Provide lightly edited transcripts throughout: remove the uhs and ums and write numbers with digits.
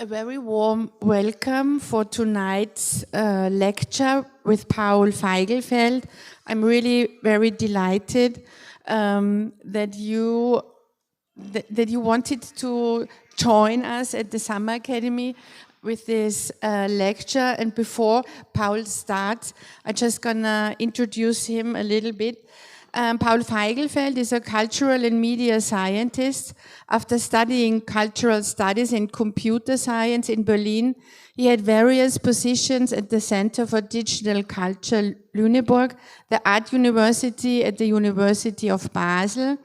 A very warm welcome for tonight's lecture with Paul Feigelfeld. I'm really very delighted that you wanted to join us at the Summer Academy with this lecture. And before Paul starts, I'm just gonna introduce him a little bit. Paul Feigelfeld is a cultural and media scientist. After studying cultural studies and computer science in Berlin, he had various positions at the Center for Digital Culture Lüneburg, the Art University at the University of Basel,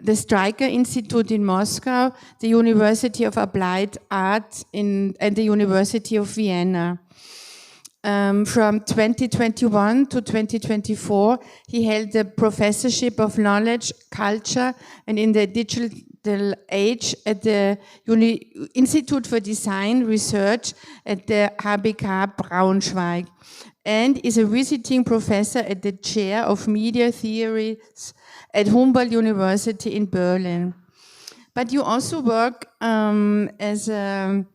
the Stryker Institute in Moscow, the University of Applied Art and the University of Vienna. From 2021 to 2024, he held the Professorship of Knowledge, Culture, and in the Digital Age at the Institute for Design Research at the HBK Braunschweig, and is a visiting professor at the Chair of Media Theories at Humboldt University in Berlin. But you also work as a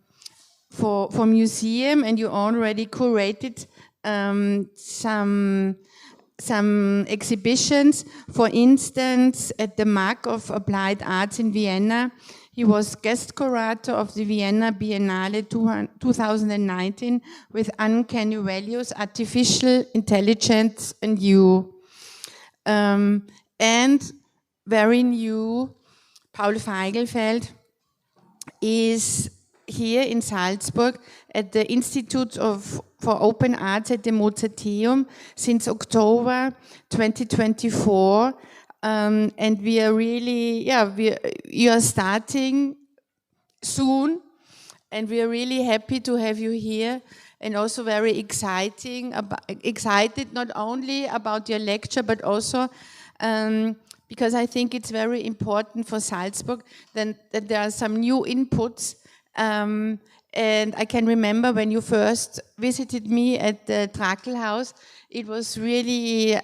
for museum, and you already curated some exhibitions. For instance, at the MAG of Applied Arts in Vienna, he was guest curator of the Vienna Biennale 2019 with Uncanny Values, Artificial Intelligence and You. And very new, Paul Feigelfeld is here in Salzburg at the Institute for Open Arts at the Mozarteum since October 2024. And we are really, you are starting soon, and we are really happy to have you here, and also very excited not only about your lecture, but also because I think it's very important for Salzburg that there are some new inputs. And I can remember when you first visited me at the Drakel House, it was really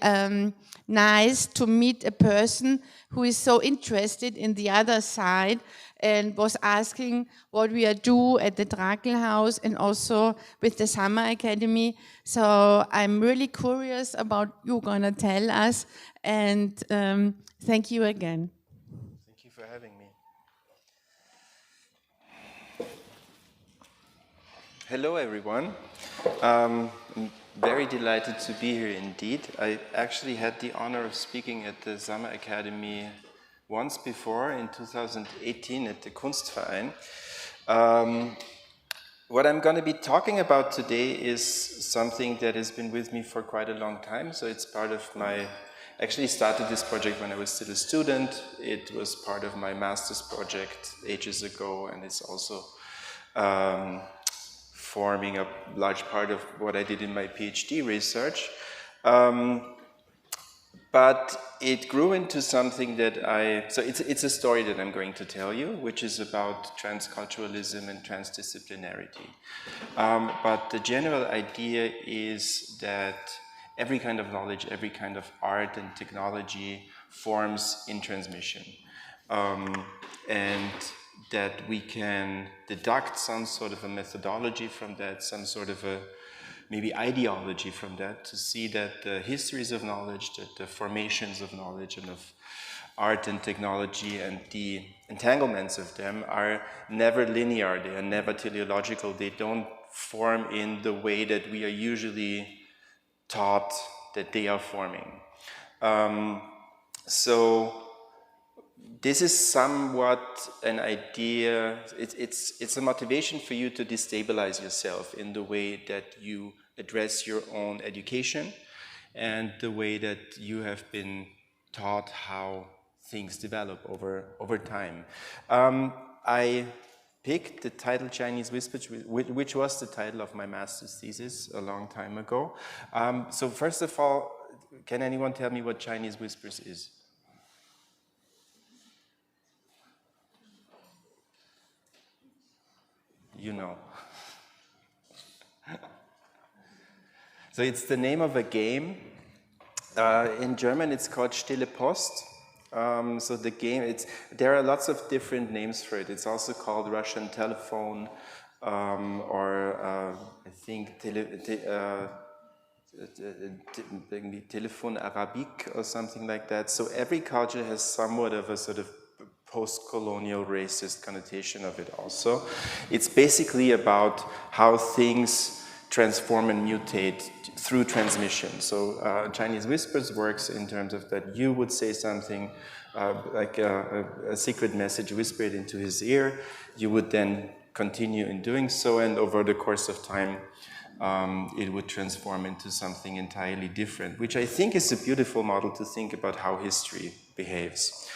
nice to meet a person who is so interested in the other side and was asking what we are doing at the Drakel House and also with the Summer Academy. So I'm really curious about you're gonna tell us, and thank you again. Thank you for having me. Hello, everyone. I'm very delighted to be here indeed. I actually had the honor of speaking at the Summer Academy once before in 2018 at the Kunstverein. What I'm going to be talking about today is something that has been with me for quite a long time. So it's part of my, actually started this project when I was still a student. It was part of my master's project ages ago, and it's also forming a large part of what I did in my PhD research. But it grew into something that so it's a story that I'm going to tell you, which is about transculturalism and transdisciplinarity. But the general idea is that every kind of knowledge, every kind of art and technology forms in transmission. And that we can deduct some sort of a methodology from that, some sort of a maybe ideology from that, to see that the histories of knowledge, that the formations of knowledge and of art and technology and the entanglements of them are never linear, they are never teleological, they don't form in the way that we are usually taught that they are forming. So this is somewhat an idea, it's a motivation for you to destabilize yourself in the way that you address your own education and the way that you have been taught how things develop over time. I picked the title Chinese Whispers, which was the title of my master's thesis a long time ago. So first of all, can anyone tell me what Chinese Whispers is? You know. So it's the name of a game. In German it's called Stille Post. So the game, there are lots of different names for it. It's also called Russian telephone. I think Telephone Arabique or something like that. So every culture has somewhat of a sort of post-colonial racist connotation of it also. It's basically about how things transform and mutate through transmission. So Chinese whispers works in terms of that you would say something like a secret message whispered into his ear. You would then continue in doing so, and over the course of time, it would transform into something entirely different, which I think is a beautiful model to think about how history behaves.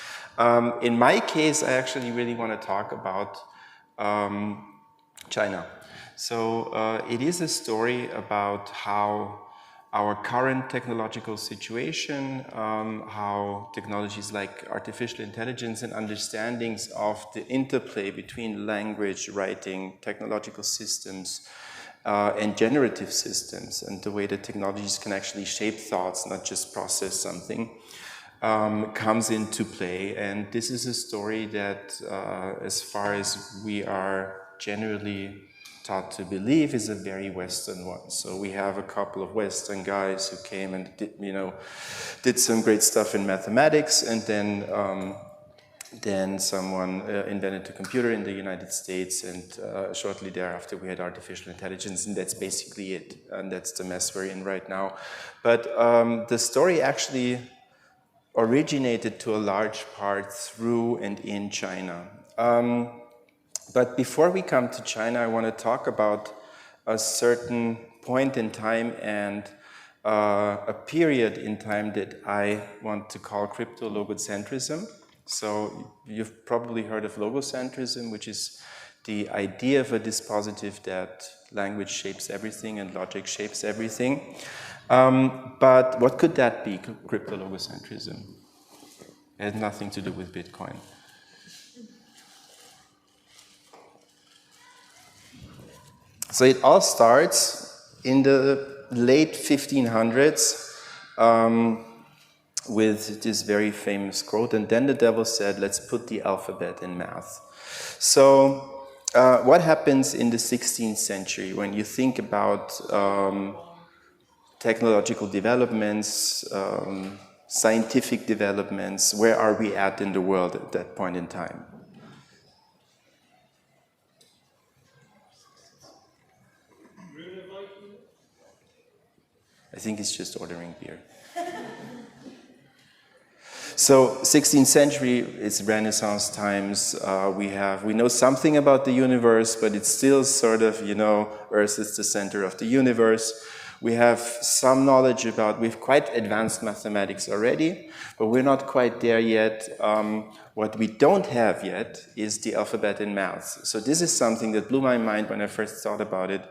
In my case, I actually really want to talk about China. So it is a story about how our current technological situation, how technologies like artificial intelligence and understandings of the interplay between language, writing, technological systems, and generative systems, and the way that technologies can actually shape thoughts, not just process something, comes into play. And this is a story that, as far as we are generally taught to believe, is a very Western one. So we have a couple of Western guys who came and did some great stuff in mathematics, and then someone invented a computer in the United States, and shortly thereafter we had artificial intelligence, and that's basically it. And that's the mess we're in right now. But the story actually originated to a large part through and in China. But before we come to China, I want to talk about a certain point in time and a period in time that I want to call crypto-logocentrism. So you've probably heard of logocentrism, which is the idea of a dispositive that language shapes everything and logic shapes everything. But what could that be, crypto-logocentrism? It has nothing to do with Bitcoin. So it all starts in the late 1500s with this very famous quote, and then the devil said, let's put the alphabet in math. So what happens in the 16th century when you think about technological developments, scientific developments? Where are we at in the world at that point in time? I think it's just ordering beer. So 16th century, it's Renaissance times. We know something about the universe, but it's still sort of, Earth is the center of the universe. We have some knowledge about, we've quite advanced mathematics already, but we're not quite there yet. What we don't have yet is the alphabet in math. So this is something that blew my mind when I first thought about it,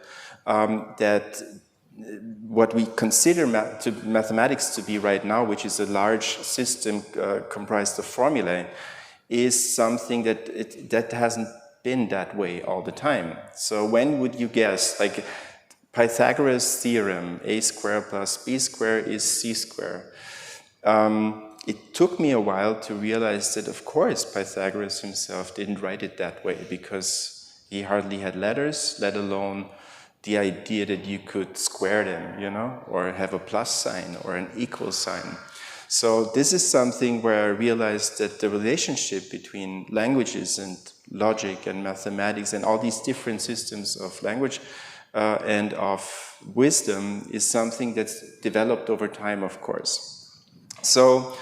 that what we consider mathematics to be right now, which is a large system comprised of formulae, is something that hasn't been that way all the time. So when would you guess, like Pythagoras' theorem, a squared plus b squared is c squared. It took me a while to realize that, of course, Pythagoras himself didn't write it that way, because he hardly had letters, let alone the idea that you could square them, or have a plus sign or an equal sign. So this is something where I realized that the relationship between languages and logic and mathematics and all these different systems of language and of wisdom is something that's developed over time, of course. So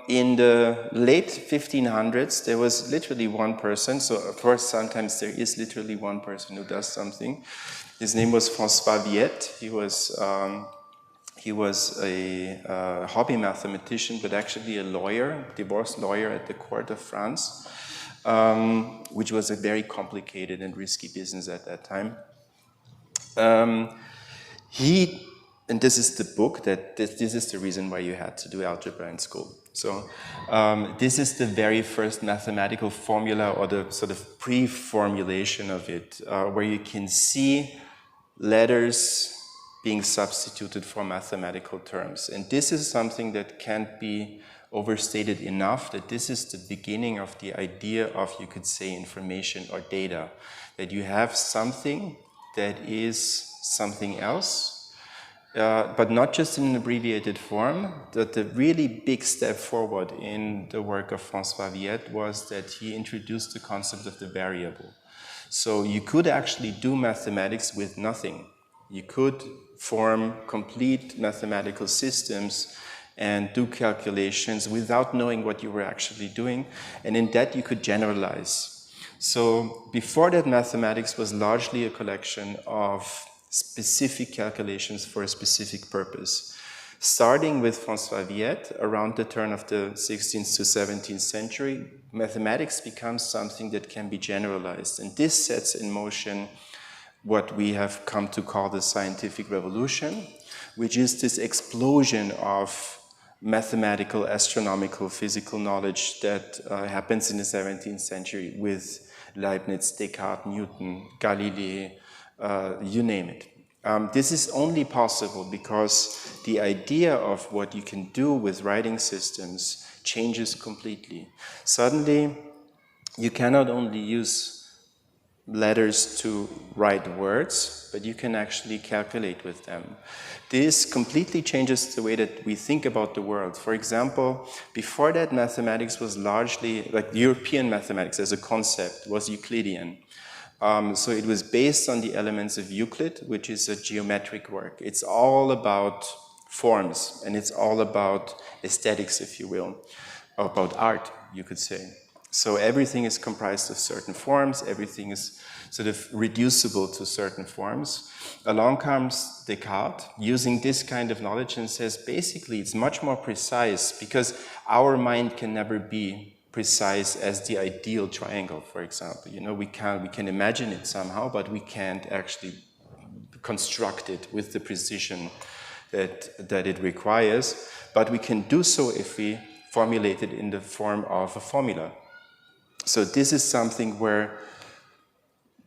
in the late 1500s, there was literally one person. So of course, sometimes there is literally one person who does something. His name was François Viette. He was a hobby mathematician, but actually a lawyer, divorce lawyer at the court of France, which was a very complicated and risky business at that time. And this is the book this is the reason why you had to do algebra in school. So this is the very first mathematical formula, or the sort of pre-formulation of it, where you can see letters being substituted for mathematical terms. And this is something that can't be overstated enough that this is the beginning of the idea of, you could say, information or data. That you have something that is something else, but not just in an abbreviated form. That the really big step forward in the work of François Viette was that he introduced the concept of the variable. So you could actually do mathematics with nothing. You could form complete mathematical systems and do calculations without knowing what you were actually doing, and in that you could generalize. So before that, mathematics was largely a collection of specific calculations for a specific purpose. Starting with François Viette, around the turn of the 16th to 17th century, mathematics becomes something that can be generalized, and this sets in motion what we have come to call the scientific revolution, which is this explosion of mathematical, astronomical, physical knowledge that happens in the 17th century with Leibniz, Descartes, Newton, Galilei, you name it. This is only possible because the idea of what you can do with writing systems changes completely. Suddenly, you cannot only use letters to write words, but you can actually calculate with them. This completely changes the way that we think about the world. For example, before that, mathematics was largely, like European mathematics as a concept, was Euclidean. So it was based on the elements of Euclid, which is a geometric work. It's all about forms, and it's all about aesthetics, if you will, or about art, you could say. So everything is comprised of certain forms, everything is sort of reducible to certain forms. Along comes Descartes, using this kind of knowledge, and says basically it's much more precise, because our mind can never be precise as the ideal triangle, for example. You know, we can imagine it somehow, but we can't actually construct it with the precision that it requires. But we can do so if we formulate it in the form of a formula. So this is something where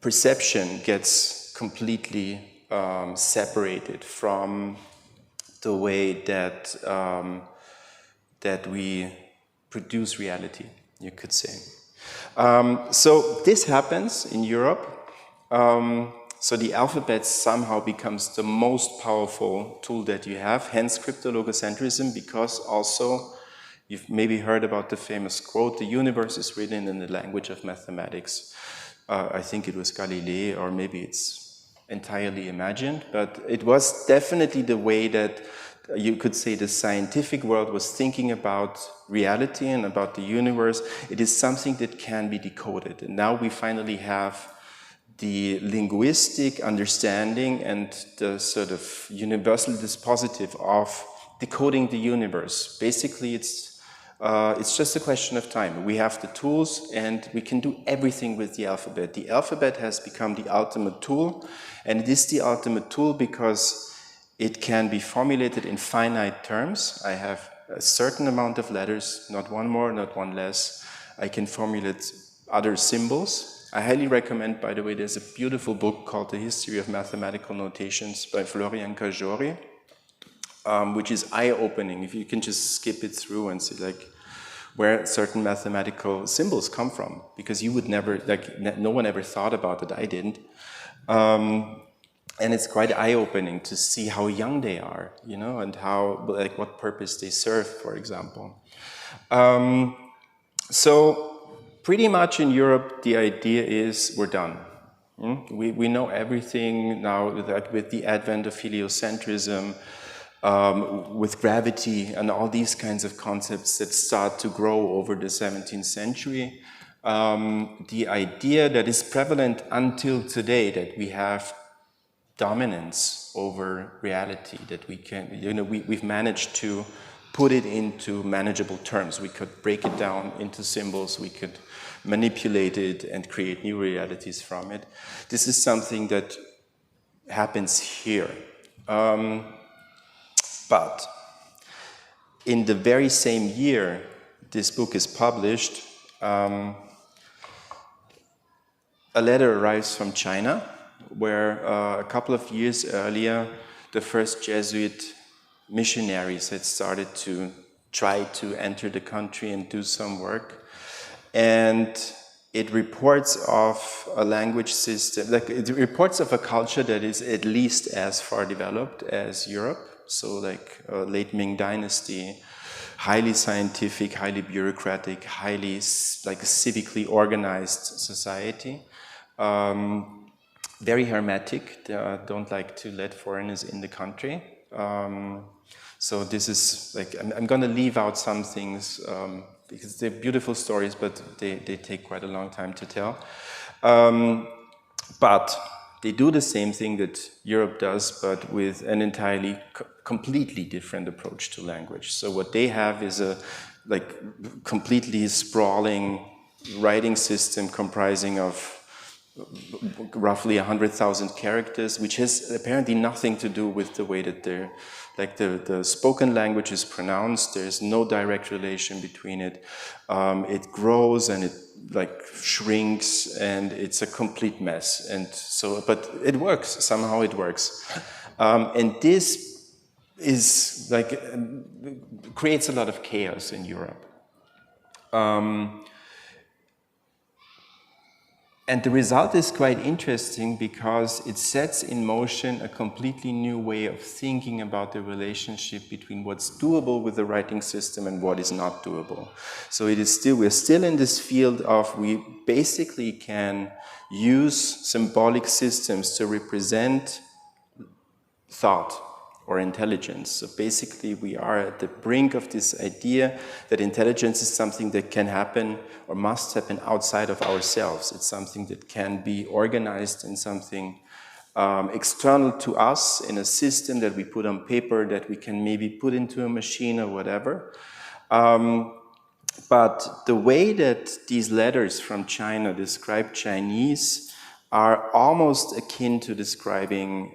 perception gets completely separated from the way that that we produce reality, you could say. So this happens in Europe. So the alphabet somehow becomes the most powerful tool that you have, hence cryptologocentrism, because also you've maybe heard about the famous quote, the universe is written in the language of mathematics. I think it was Galilei, or maybe it's entirely imagined, but it was definitely the way that you could say the scientific world was thinking about reality and about the universe. It is something that can be decoded. And now we finally have the linguistic understanding and the sort of universal dispositive of decoding the universe. Basically, it's just a question of time. We have the tools and we can do everything with the alphabet. The alphabet has become the ultimate tool, and it is the ultimate tool because it can be formulated in finite terms. I have a certain amount of letters, not one more, not one less. I can formulate other symbols. I highly recommend, by the way, there's a beautiful book called The History of Mathematical Notations by Florian Cajori, which is eye-opening. If you can just skip it through and see like where certain mathematical symbols come from, because you would never, like, no one ever thought about it, I didn't. And it's quite eye-opening to see how young they are, you know, and how, like, what purpose they serve, for example. So pretty much in Europe, the idea is we're done. We know everything now with the advent of heliocentrism, with gravity and all these kinds of concepts that start to grow over the 17th century. The idea that is prevalent until today, that we have dominance over reality, that we can, you know, we've managed to put it into manageable terms. We could break it down into symbols, we could manipulate it and create new realities from it. This is something that happens here. But in the very same year this book is published, a letter arrives from China, where a couple of years earlier, the first Jesuit missionaries had started to try to enter the country and do some work. And it reports of a language system, like it reports of a culture that is at least as far developed as Europe. So like late Ming Dynasty, highly scientific, highly bureaucratic, highly like civically organized society. Very hermetic, they don't like to let foreigners in the country. So this is like, I'm going to leave out some things because they're beautiful stories, but they take quite a long time to tell. But they do the same thing that Europe does, but with an entirely, completely different approach to language. So what they have is a like completely sprawling writing system comprising of roughly 100,000 characters, which has apparently nothing to do with the way that they're, like the spoken language is pronounced. There's no direct relation between it. It grows and it like shrinks, and it's a complete mess. And so, but it works, somehow it works. And this is like, creates a lot of chaos in Europe. And the result is quite interesting because it sets in motion a completely new way of thinking about the relationship between what's doable with the writing system and what is not doable. So it is still, we're still in this field of, we basically can use symbolic systems to represent thought or intelligence. So basically we are at the brink of this idea that intelligence is something that can happen or must happen outside of ourselves. It's something that can be organized in something external to us, in a system that we put on paper, that we can maybe put into a machine or whatever. But the way that these letters from China describe Chinese are almost akin to describing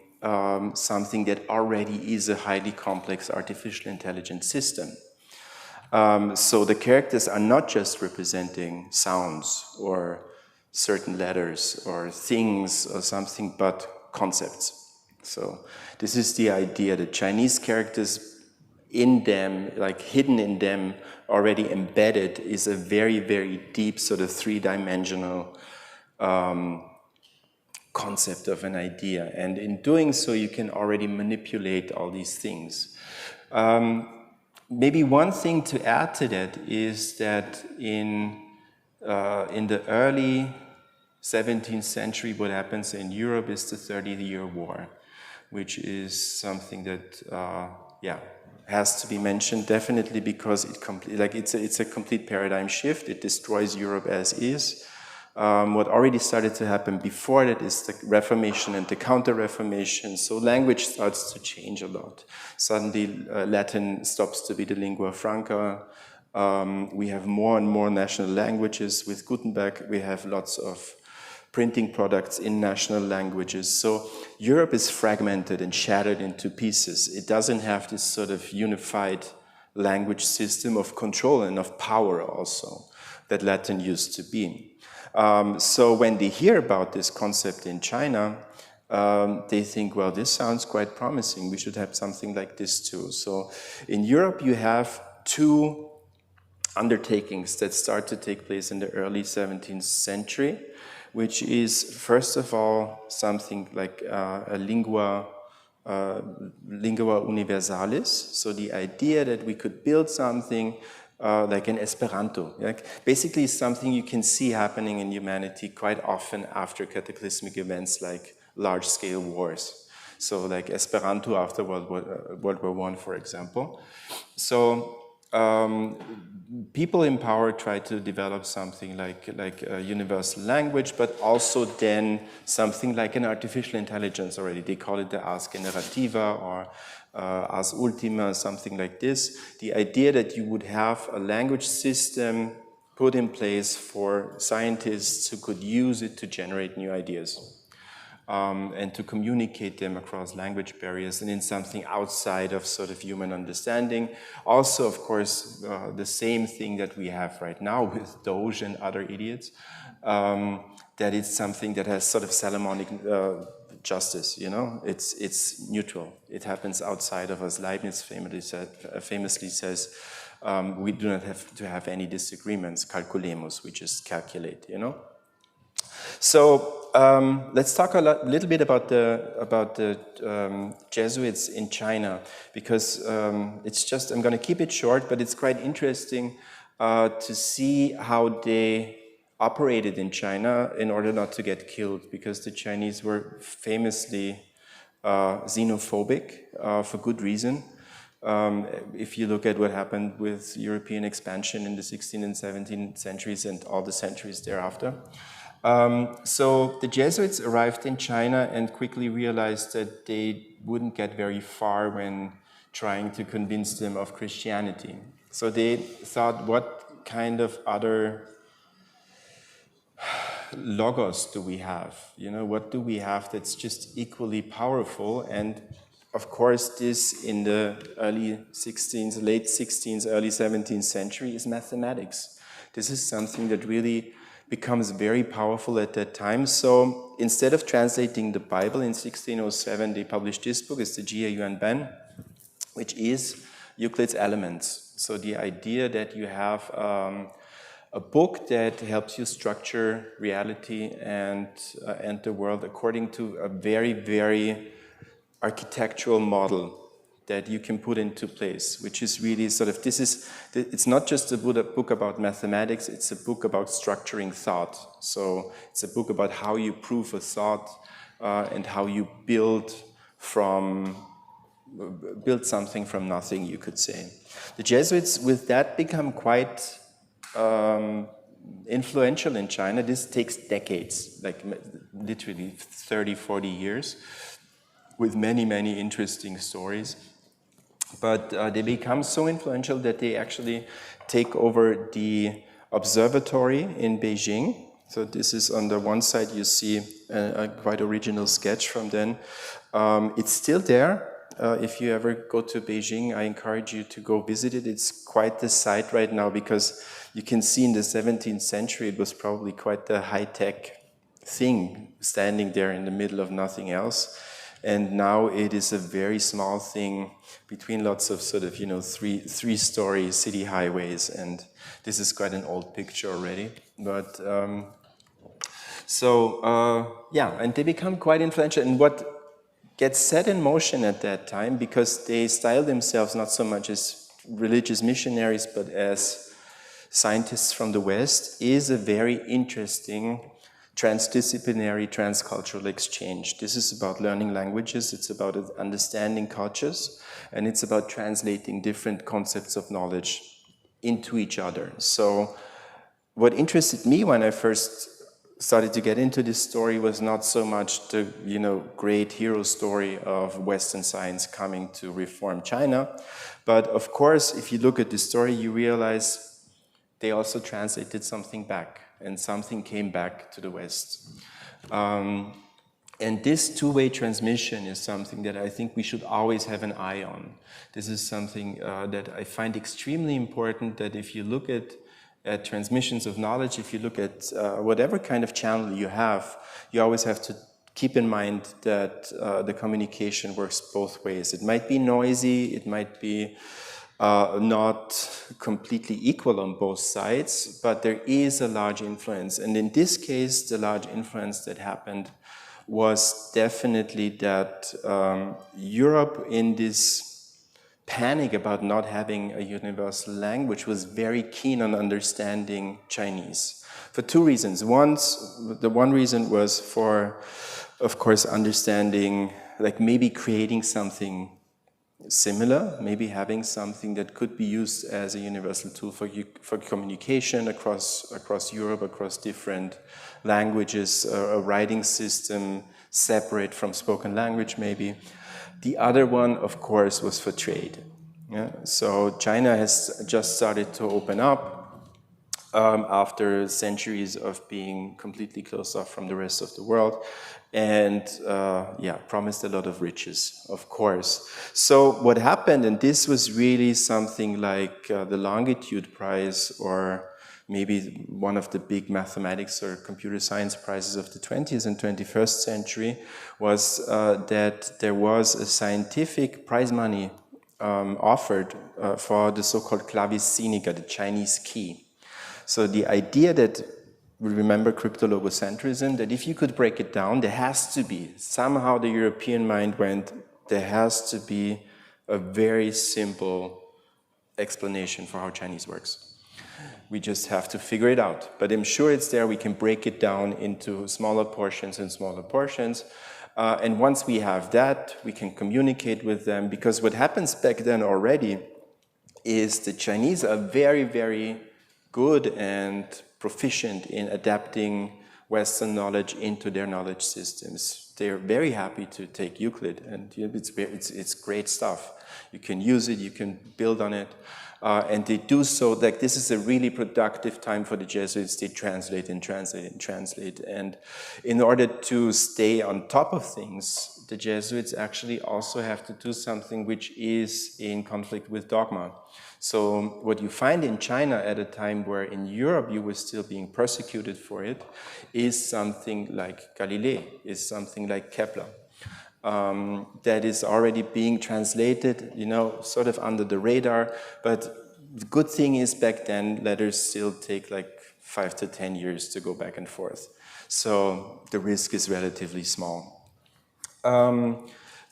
something that already is a highly complex artificial intelligence system. So the characters are not just representing sounds or certain letters or things or something, but concepts. So this is the idea that Chinese characters in them, like hidden in them, already embedded, is a very, very deep sort of three-dimensional concept of an idea. And in doing so, you can already manipulate all these things. Maybe one thing to add to that is that in the early 17th century, what happens in Europe is the 30-year War, which is something that, has to be mentioned definitely, because it's a complete paradigm shift. It destroys Europe as is. What already started to happen before that is the Reformation and the Counter-Reformation. So language starts to change a lot. Suddenly, Latin stops to be the lingua franca. We have more and more national languages. With Gutenberg, we have lots of printing products in national languages. So Europe is fragmented and shattered into pieces. It doesn't have this sort of unified language system of control and of power also that Latin used to be. So when they hear about this concept in China, they think, well, this sounds quite promising. We should have something like this too. So in Europe, you have two undertakings that start to take place in the early 17th century, which is, first of all, something like a lingua universalis. So the idea that we could build something like an Esperanto. Like basically something you can see happening in humanity quite often after cataclysmic events like large-scale wars. So like Esperanto after World War I, for example. So people in power try to develop something like a universal language, but also then something like an artificial intelligence already. They call it the ars generativa or ars ultima, something like this. The idea that you would have a language system put in place for scientists who could use it to generate new ideas. And to communicate them across language barriers and in something outside of sort of human understanding. Also, of course, the same thing that we have right now with Doge and other idiots, that it's something that has sort of Solomonic justice, you know? It's neutral. It happens outside of us. Leibniz famously says, we do not have to have any disagreements. Calculemos, we just calculate, you know. So let's talk a little bit about the Jesuits in China, because it's just, I'm going to keep it short, but it's quite interesting to see how they operated in China in order not to get killed, because the Chinese were famously xenophobic for good reason. If you look at what happened with European expansion in the 16th and 17th centuries and all the centuries thereafter. So the Jesuits arrived in China and quickly realized that they wouldn't get very far when trying to convince them of Christianity. So they thought, what kind of other logos do we have? You know, what do we have that's just equally powerful? And of course, this in the early 16th, late 16th, early 17th century is mathematics. This is something that really becomes very powerful at that time. So instead of translating the Bible in 1607, they published this book. It's the Jia Yuan Ben, which is Euclid's Elements. So the idea that you have a book that helps you structure reality and the world according to a very, very architectural model that you can put into place, which is really sort of, it's not just a book about mathematics, it's a book about structuring thought. So it's a book about how you prove a thought and how you build something from nothing, you could say. The Jesuits with that become quite influential in China. This takes decades, like literally 30, 40 years, with many, many interesting stories. But they become so influential that they actually take over the observatory in Beijing. So this is on the one side, you see a quite original sketch from then. It's still there. If you ever go to Beijing, I encourage you to go visit it. It's quite the sight right now, because you can see in the 17th century it was probably quite the high-tech thing standing there in the middle of nothing else. And now it is a very small thing between lots of sort of, you know, three-story city highways. And this is quite an old picture already. But yeah, and they become quite influential. And what gets set in motion at that time, because they style themselves not so much as religious missionaries, but as scientists from the West, is a very interesting transdisciplinary, transcultural exchange. This is about learning languages, it's about understanding cultures, and it's about translating different concepts of knowledge into each other. So what interested me when I first started to get into this story was not so much the, you know, great hero story of Western science coming to reform China, but of course, if you look at the story, you realize they also translated something back, and something came back to the West. And this two-way transmission is something that I think we should always have an eye on. This is something that I find extremely important, that if you look at transmissions of knowledge, if you look at whatever kind of channel you have, you always have to keep in mind that the communication works both ways. It might be noisy, it might be not completely equal on both sides, but there is a large influence. And in this case, the large influence that happened was definitely that Europe, in this panic about not having a universal language, was very keen on understanding Chinese for two reasons. The one reason was for, of course, understanding, like maybe creating something similar, maybe having something that could be used as a universal tool for communication across Europe, across different languages, a writing system separate from spoken language maybe. The other one, of course, was for trade. Yeah? So China has just started to open up after centuries of being completely closed off from the rest of the world, and promised a lot of riches, of course. So what happened, and this was really something like the Longitude Prize, or maybe one of the big mathematics or computer science prizes of the 20th and 21st century, was that there was a scientific prize money offered for the so-called clavis sinica, the Chinese key. So the idea that, we remember cryptologocentrism, that if you could break it down, there has to be, somehow the European mind went, there has to be a very simple explanation for how Chinese works. We just have to figure it out. But I'm sure it's there. We can break it down into smaller portions and smaller portions. And once we have that, we can communicate with them. Because what happens back then already is the Chinese are very, very good and proficient in adapting Western knowledge into their knowledge systems. They're very happy to take Euclid, and it's great stuff. You can use it, you can build on it, and they do so. Like, this is a really productive time for the Jesuits. They translate and translate and translate, and in order to stay on top of things, the Jesuits actually also have to do something which is in conflict with dogma. So what you find in China at a time where in Europe you were still being persecuted for it is something like Galilei, is something like Kepler. That is already being translated, you know, sort of under the radar. But the good thing is back then letters still take like 5 to 10 years to go back and forth. So the risk is relatively small.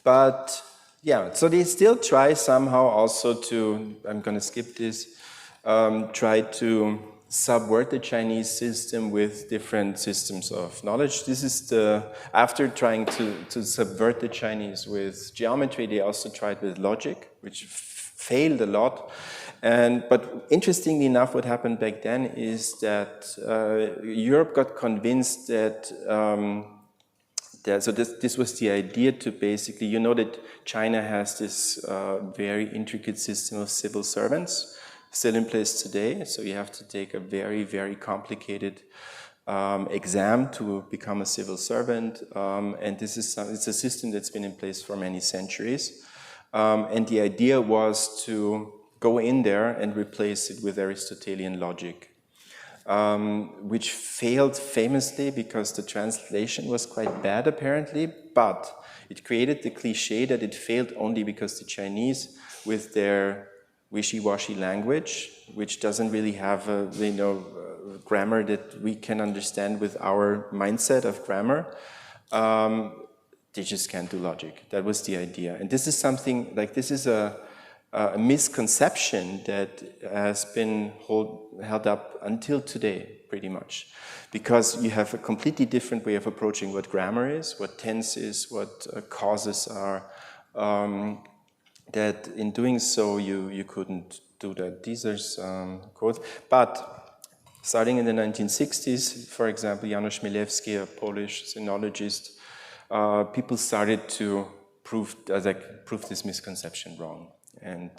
But yeah, so they still try somehow also to, I'm going to skip this, try to subvert the Chinese system with different systems of knowledge. This is the, after trying to subvert the Chinese with geometry, they also tried with logic, which failed a lot. But interestingly enough, what happened back then is that Europe got convinced that so this was the idea to basically, you know that China has this very intricate system of civil servants still in place today. So you have to take a very, very complicated exam to become a civil servant. And this is it's a system that's been in place for many centuries. And the idea was to go in there and replace it with Aristotelian logic. Which failed famously because the translation was quite bad apparently, but it created the cliche that it failed only because the Chinese, with their wishy-washy language, which doesn't really have a grammar that we can understand with our mindset of grammar, they just can't do logic. That was the idea. And this is something, like this is a misconception that has been held up until today, pretty much. Because you have a completely different way of approaching what grammar is, what tense is, what causes are, that in doing so you couldn't do that. These are some quotes. But starting in the 1960s, for example, Janusz Chmielewski, a Polish sinologist, people started to prove this misconception wrong. And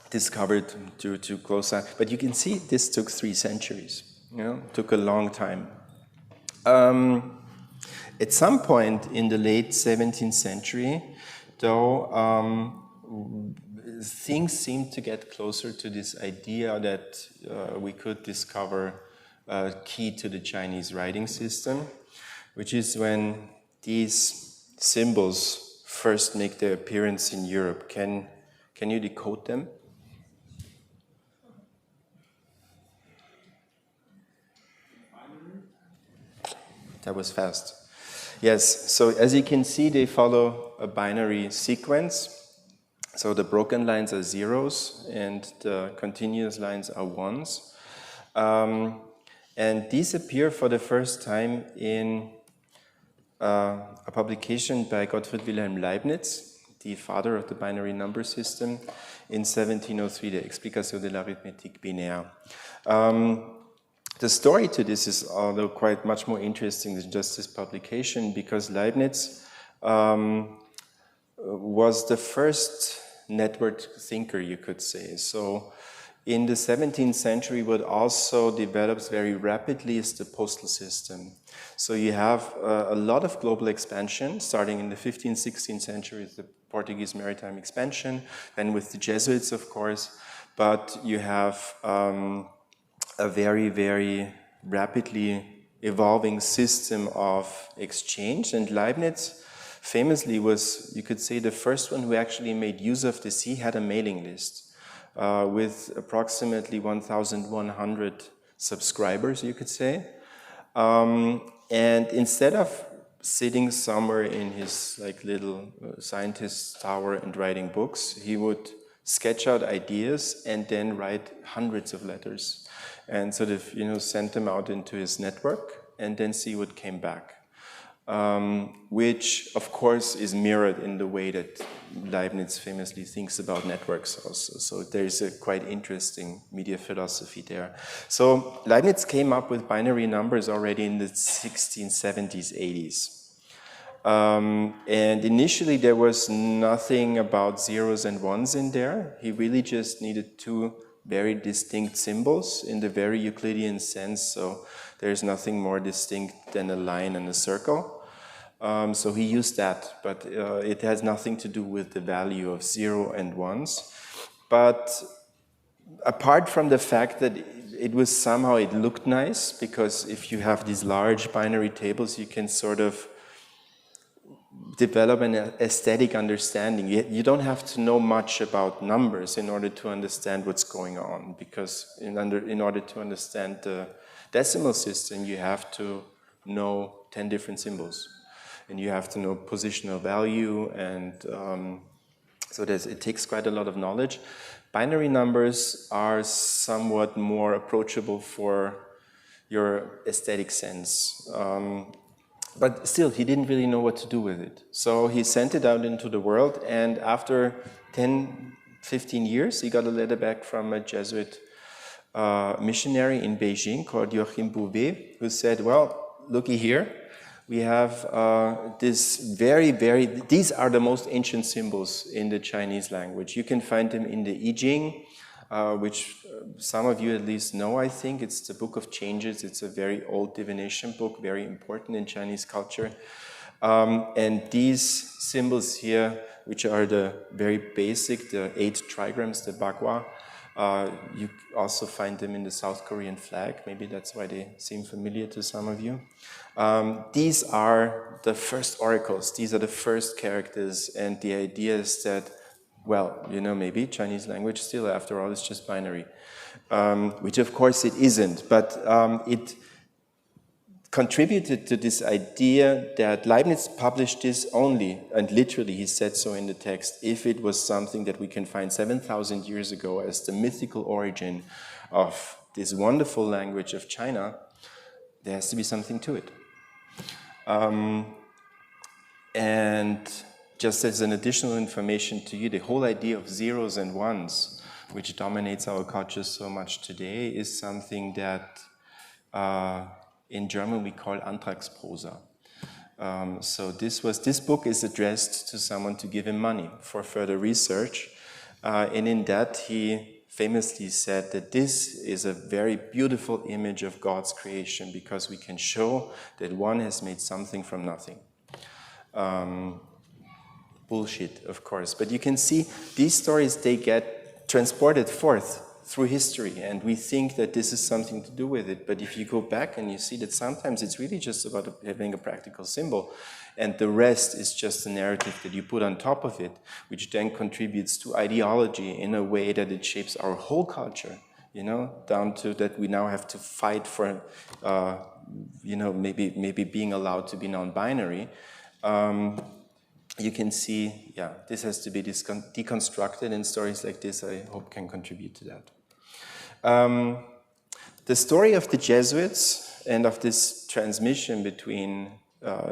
discovered to close eye. But you can see this took 3 centuries. You know, it took a long time. At some point in the late 17th century, though, things seemed to get closer to this idea that we could discover a key to the Chinese writing system, which is when these symbols first make their appearance in Europe. Can you decode them? That was fast. Yes, so as you can see, they follow a binary sequence. So the broken lines are zeros and the continuous lines are ones. And these appear for the first time in a publication by Gottfried Wilhelm Leibniz, the father of the binary number system, in 1703, the Explication de l'arithmétique binaire. The story to this is, although quite much more interesting than just this publication, because Leibniz was the first network thinker, you could say. So in the 17th century, what also develops very rapidly is the postal system. So you have a lot of global expansion, starting in the 15th, 16th century with the Portuguese maritime expansion, then with the Jesuits, of course, but you have a very, very rapidly evolving system of exchange, and Leibniz famously was, you could say, the first one who actually made use of this. He had a mailing list with approximately 1,100 subscribers, you could say. And instead of sitting somewhere in his like little scientist tower and writing books, he would sketch out ideas and then write hundreds of letters and sort of, send them out into his network and then see what came back. Which, of course, is mirrored in the way that Leibniz famously thinks about networks also. So there's a quite interesting media philosophy there. So Leibniz came up with binary numbers already in the 1670s, 80s. And initially there was nothing about zeros and ones in there. He really just needed two very distinct symbols in the very Euclidean sense. So there's nothing more distinct than a line and a circle. So he used that, but it has nothing to do with the value of 0 and 1s. But apart from the fact that it looked nice, because if you have these large binary tables, you can sort of develop an aesthetic understanding. You don't have to know much about numbers in order to understand what's going on, because in order to understand the decimal system, you have to know 10 different symbols. And you have to know positional value, and so it takes quite a lot of knowledge. Binary numbers are somewhat more approachable for your aesthetic sense. But still, he didn't really know what to do with it. So he sent it out into the world, and after 10, 15 years, he got a letter back from a Jesuit missionary in Beijing called Joachim Bouvet, who said, well, looky here. We have these are the most ancient symbols in the Chinese language. You can find them in the I Ching, which some of you at least know, I think. It's the Book of Changes. It's a very old divination book, very important in Chinese culture. And these symbols here, which are the very basic, the 8 trigrams, the bagua, you also find them in the South Korean flag. Maybe that's why they seem familiar to some of you. These are the first oracles. These are the first characters. And the idea is that, well, maybe Chinese language still, after all, is just binary. Which, of course, it isn't. But it contributed to this idea that Leibniz published this only, and literally he said so in the text, if it was something that we can find 7,000 years ago as the mythical origin of this wonderful language of China, there has to be something to it. And just as an additional information to you, the whole idea of zeros and ones, which dominates our culture so much today, is something that in German we call Antragsprosa. So this book is addressed to someone to give him money for further research. And in that he famously said that this is a very beautiful image of God's creation, because we can show that one has made something from nothing. Bullshit, of course. But you can see these stories, they get transported forth through history, and we think that this is something to do with it. But if you go back and you see that sometimes it's really just about having a practical symbol, and the rest is just a narrative that you put on top of it, which then contributes to ideology in a way that it shapes our whole culture, down to that we now have to fight for, maybe being allowed to be non-binary. You can see, this has to be deconstructed, and stories like this, I hope, can contribute to that. The story of the Jesuits and of this transmission between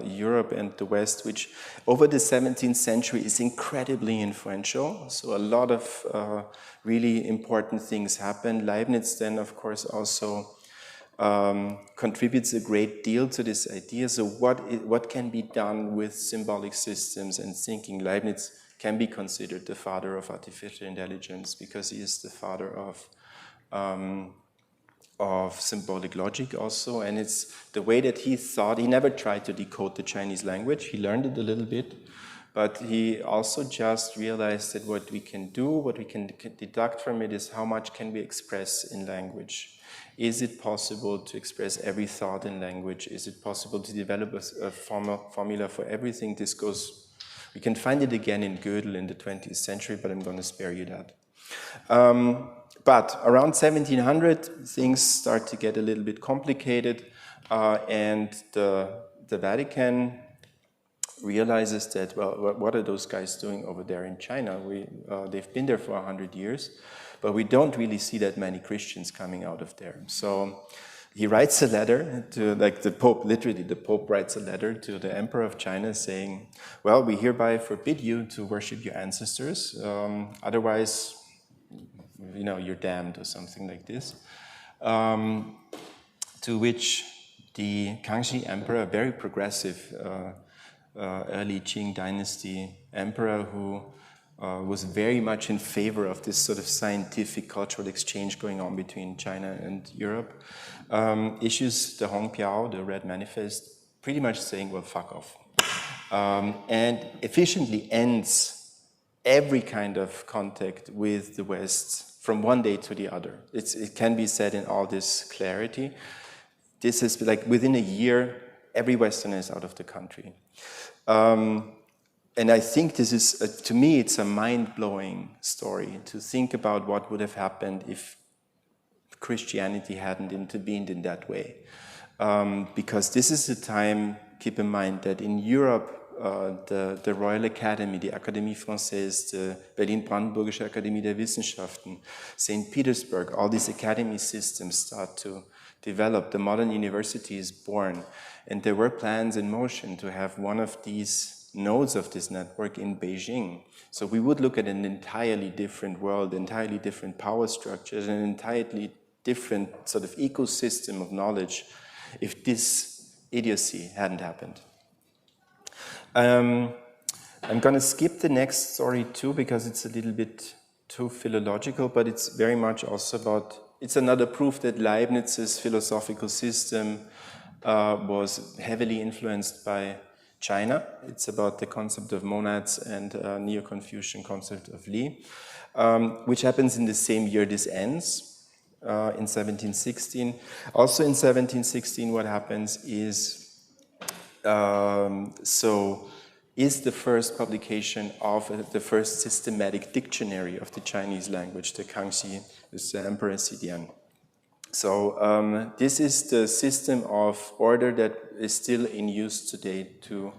Europe and the West, which over the 17th century is incredibly influential. So a lot of really important things happen. Leibniz then, of course, also contributes a great deal to this idea. So what can be done with symbolic systems and thinking? Leibniz can be considered the father of artificial intelligence, because he is the father of symbolic logic also, and it's the way that he thought. He never tried to decode the Chinese language. He learned it a little bit, But he also just realized that what we can do, what we can deduct from it is how much can we express in language. Is it possible to express every thought in language? Is it possible to develop a formula for everything? This goes, we can find it again in Gödel in the 20th century, but I'm going to spare you that. But around 1700, things start to get a little bit complicated, and the Vatican realizes that, well, what are those guys doing over there in China? They've been there for 100 years, but we don't really see that many Christians coming out of there. So he writes a letter to, like the Pope, literally the Pope writes a letter to the Emperor of China saying, well, we hereby forbid you to worship your ancestors, otherwise, you know, you're damned or something like this. To which the Kangxi Emperor, a very progressive early Qing dynasty emperor who was very much in favor of this sort of scientific cultural exchange going on between China and Europe, issues the Hongpiao, the Red Manifest, pretty much saying, well, fuck off. And efficiently ends every kind of contact with the West from one day to the other. It can be said in all this clarity. This is like within a year, every Westerner is out of the country. And I think this is, to me, it's a mind-blowing story to think about what would have happened if Christianity hadn't intervened in that way. Because this is a time, keep in mind, that in Europe, the Royal Academy, the Académie Française, the Berlin-Brandenburgische Akademie der Wissenschaften, St. Petersburg, all these academy systems start to develop. The modern university is born. And there were plans in motion to have one of these nodes of this network in Beijing. So we would look at an entirely different world, entirely different power structures, an entirely different sort of ecosystem of knowledge if this idiocy hadn't happened. I'm going to skip the next story too because it's a little bit too philological, but it's very much also about, it's another proof that Leibniz's philosophical system was heavily influenced by China. It's about the concept of monads and Neo-Confucian concept of Li, which happens in the same year this ends, in 1716. Also in 1716, what happens is, is the first publication of the first systematic dictionary of the Chinese language, the Kangxi, the Emperor Xidian. So this is the system of order that is still in use today to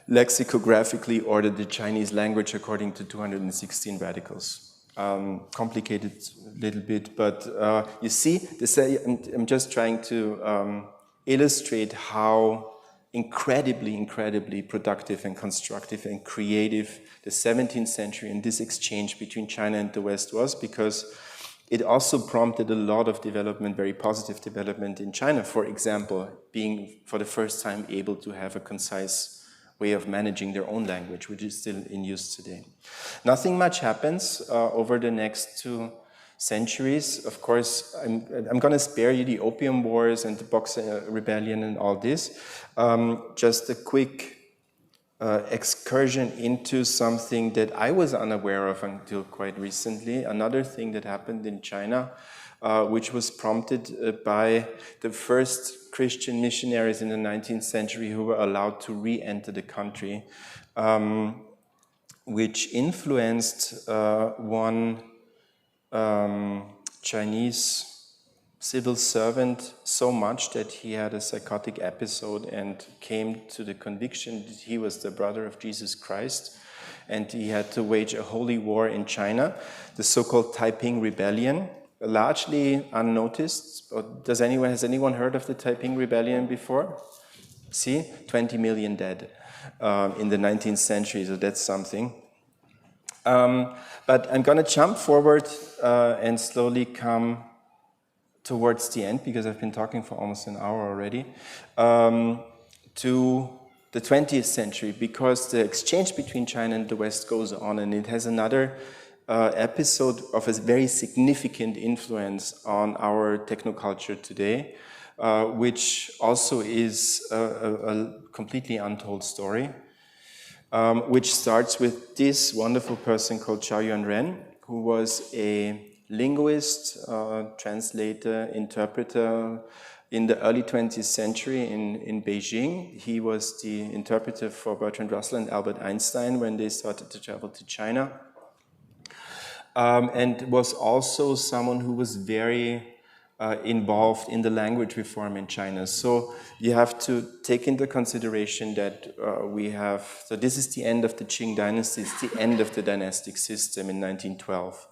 lexicographically order the Chinese language according to 216 radicals. Complicated a little bit, but you see, I'm just trying to illustrate how incredibly productive and constructive and creative the 17th century and this exchange between China and the West was, because it also prompted a lot of development, very positive development in China. For example, being for the first time able to have a concise way of managing their own language, which is still in use today. Nothing much happens over the next 2 centuries. Of course, I'm going to spare you the Opium Wars and the Boxer Rebellion and all this. Just a quick excursion into something that I was unaware of until quite recently. Another thing that happened in China, which was prompted by the first Christian missionaries in the 19th century who were allowed to re-enter the country, which influenced one Chinese civil servant so much that he had a psychotic episode and came to the conviction that he was the brother of Jesus Christ, and he had to wage a holy war in China, the so-called Taiping Rebellion, largely unnoticed. Has anyone heard of the Taiping Rebellion before? See, 20 million dead in the 19th century, so that's something. But I'm going to jump forward and slowly come towards the end, because I've been talking for almost an hour already, to the 20th century, because the exchange between China and the West goes on, and it has another episode of a very significant influence on our technoculture today, which also is a completely untold story. which starts with this wonderful person called Zhao Yuanren, who was a linguist, translator, interpreter in the early 20th century in Beijing. He was the interpreter for Bertrand Russell and Albert Einstein when they started to travel to China. And was also someone who was very involved in the language reform in China. So you have to take into consideration that so this is the end of the Qing dynasty, it's the end of the dynastic system in 1912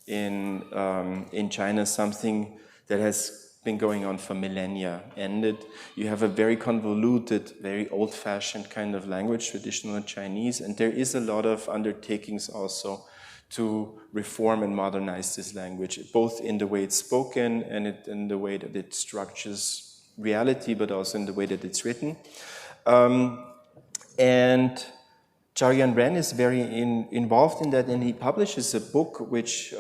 in China, something that has been going on for millennia ended. You have a very convoluted, very old-fashioned kind of language, traditional Chinese, and there is a lot of undertakings also to reform and modernize this language, both in the way it's spoken and in the way that it structures reality, but also in the way that it's written. And Zhao Yuanren is very involved in that, and he publishes a book which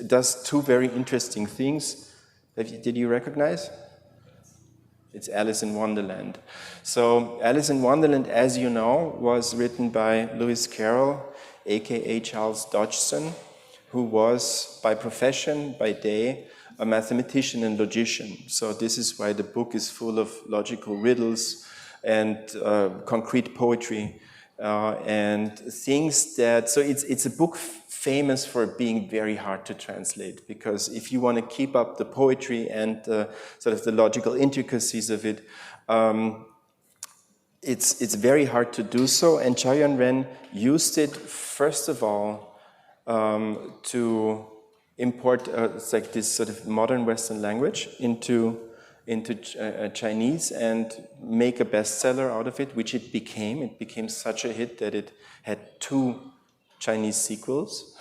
does two very interesting things. Did you recognize? It's Alice in Wonderland. So Alice in Wonderland, as you know, was written by Lewis Carroll, aka Charles Dodgson, who was by profession, by day, a mathematician and logician. So this is why the book is full of logical riddles and concrete poetry and things that, so it's a book famous for being very hard to translate, because if you want to keep up the poetry and sort of the logical intricacies of it, it's very hard to do so, and Zhao Yuanren used it, first of all, to import it's like this sort of modern Western language into Chinese and make a bestseller out of it, which it became. It became such a hit that it had 2 Chinese sequels,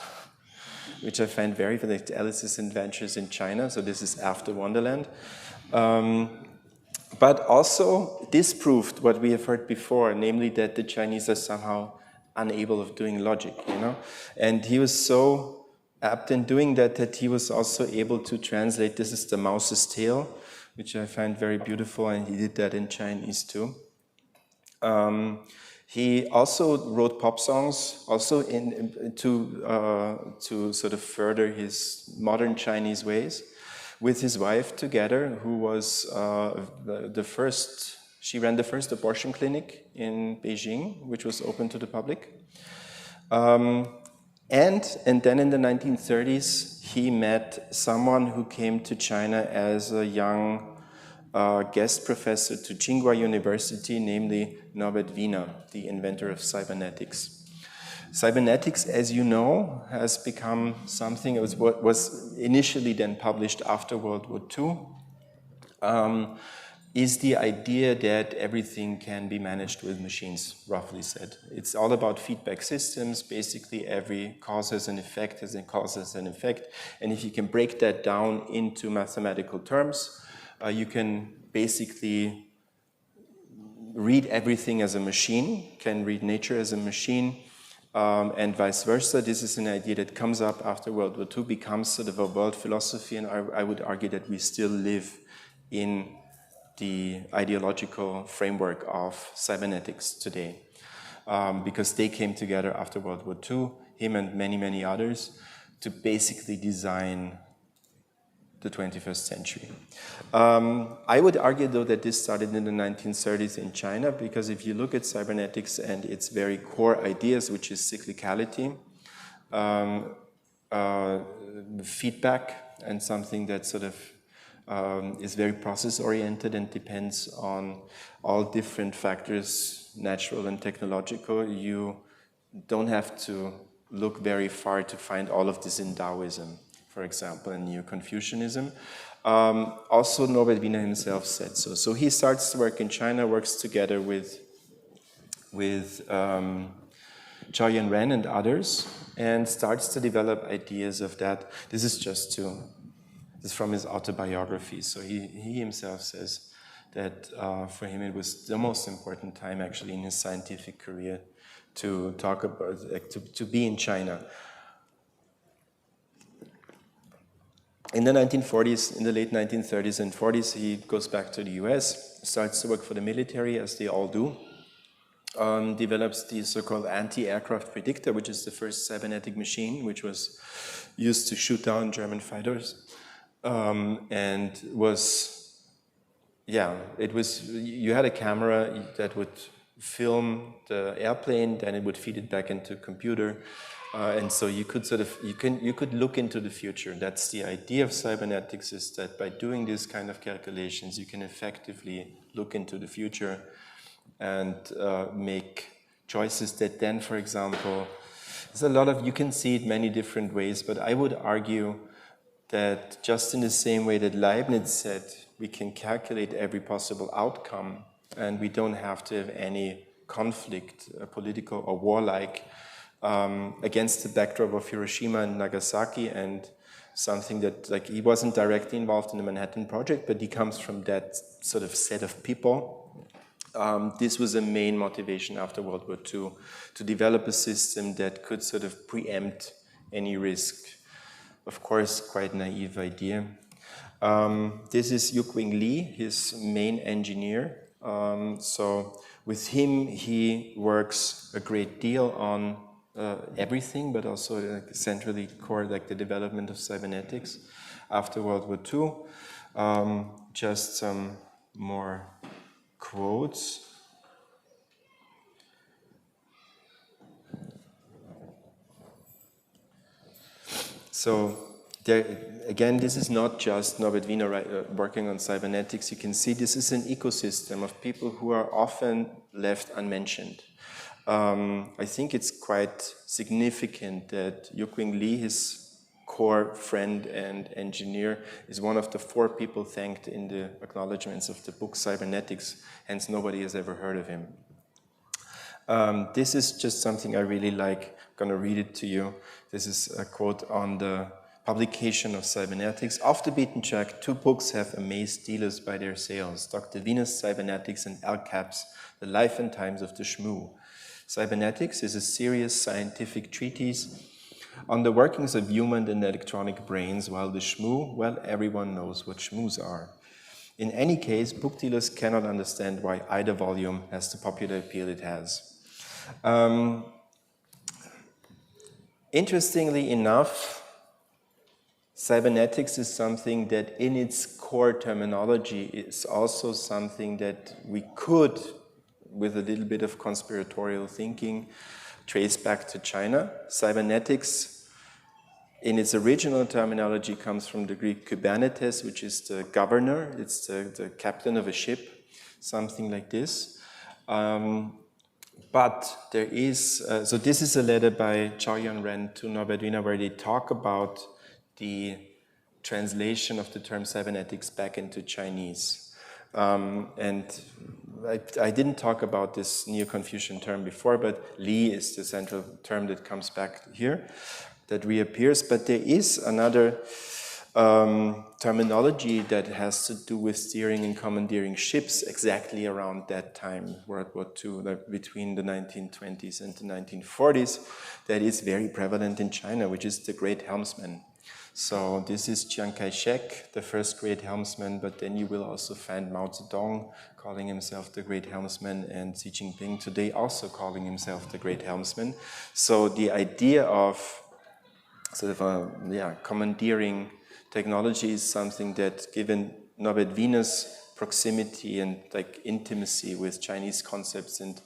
which I find very funny, like Alice's Adventures in China, so this is after Wonderland. But also disproved what we have heard before, namely that the Chinese are somehow unable of doing logic, you know? And he was so apt in doing that that he was also able to translate, this is the Mouse's Tale, which I find very beautiful, and he did that in Chinese too. He also wrote pop songs, also to sort of further his modern Chinese ways, with his wife together, who was she ran the first abortion clinic in Beijing, which was open to the public. And then in the 1930s, he met someone who came to China as a young guest professor to Tsinghua University, namely Norbert Wiener, the inventor of cybernetics. Cybernetics, as you know, has become something, it was initially then published after World War II, is the idea that everything can be managed with machines, roughly said. It's all about feedback systems. Basically, every cause has an effect, has a cause has an effect. And if you can break that down into mathematical terms, you can basically read everything as a machine, can read nature as a machine, and vice versa. This is an idea that comes up after World War II, becomes sort of a world philosophy, and I would argue that we still live in the ideological framework of cybernetics today, because they came together after World War II, him and many, many others, to basically design the 21st century. I would argue, though, that this started in the 1930s in China, because if you look at cybernetics and its very core ideas, which is cyclicality, feedback, and something that sort of is very process-oriented and depends on all different factors, natural and technological, you don't have to look very far to find all of this in Taoism, for example, and Neo-Confucianism. Also, Norbert Wiener himself said so. So he starts to work in China, works together with Zhao Yuanren and others, and starts to develop ideas of that. This is from his autobiography. So he himself says that for him it was the most important time actually in his scientific career to talk about, to be in China. In the 1940s, in the late 1930s and 40s, he goes back to the US, starts to work for the military, as they all do. develops the so-called anti-aircraft predictor, which is the first cybernetic machine, which was used to shoot down German fighters, and was, yeah, it was, you had a camera that would film the airplane, then it would feed it back into a computer, and so you could sort of, you could look into the future. That's the idea of cybernetics, is that by doing this kind of calculations, you can effectively look into the future and make choices that then, for example, there's a lot of, you can see it many different ways, but I would argue that just in the same way that Leibniz said we can calculate every possible outcome and we don't have to have any conflict, political or warlike, against the backdrop of Hiroshima and Nagasaki, and something that, like, he wasn't directly involved in the Manhattan Project, but he comes from that sort of set of people. This was a main motivation after World War II, to develop a system that could sort of preempt any risk. Of course, quite naive idea. This is Yuqing Li, his main engineer. So with him, he works a great deal on everything, but also centrally core, like the development of cybernetics after World War II. Just some more quotes. So there, again, this is not just Norbert Wiener working on cybernetics. You can see this is an ecosystem of people who are often left unmentioned. I think it's quite significant that Yuqing Li, his core friend and engineer, is one of the 4 people thanked in the acknowledgements of the book Cybernetics, hence nobody has ever heard of him. This is just something I really like. I'm going to read it to you. This is a quote on the publication of cybernetics. Off the beaten track, 2 books have amazed dealers by their sales: Dr. Wiener's Cybernetics and Al Cap's The Life and Times of the Shmoo. Cybernetics is a serious scientific treatise on the workings of human and electronic brains, while the Shmoo, well, everyone knows what Shmoos are. In any case, book dealers cannot understand why either volume has the popular appeal it has. Interestingly enough, cybernetics is something that in its core terminology is also something that we could, with a little bit of conspiratorial thinking, trace back to China. Cybernetics, in its original terminology, comes from the Greek kybernetes, which is the governor, it's the captain of a ship, something like this. But there is, so this is a letter by Zhao Yanren to Norbert Wiener where they talk about the translation of the term cybernetics back into Chinese. And I didn't talk about this Neo-Confucian term before, but Li is the central term that comes back here, that reappears. But there is another terminology that has to do with steering and commandeering ships exactly around that time, World War II, like between the 1920s and the 1940s, that is very prevalent in China, which is the great helmsman. So this is Chiang Kai-shek, the first great helmsman, but then you will also find Mao Zedong calling himself the great helmsman, and Xi Jinping today also calling himself the great helmsman. So the idea of sort of commandeering technology is something that, given Norbert Wiener's proximity and like intimacy with Chinese concepts and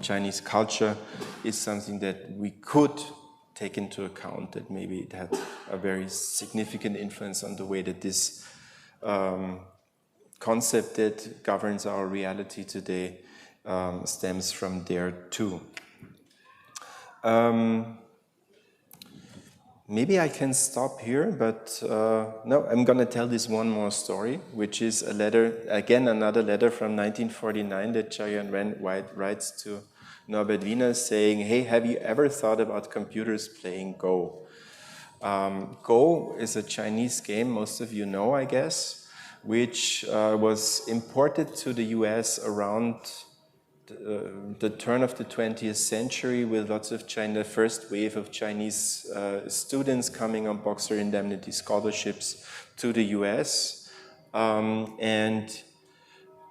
Chinese culture, is something that we could take into account, that maybe it had a very significant influence on the way that this concept that governs our reality today stems from there too. Maybe I can stop here, but no, I'm going to tell this one more story, which is a letter, again, another letter from 1949 that Zhao Yanren writes to Norbert Wiener saying, hey, have you ever thought about computers playing Go? Go is a Chinese game, most of you know, I guess, which was imported to the US around the turn of the 20th century, with lots of China, first wave of Chinese students coming on Boxer Indemnity scholarships to the US, and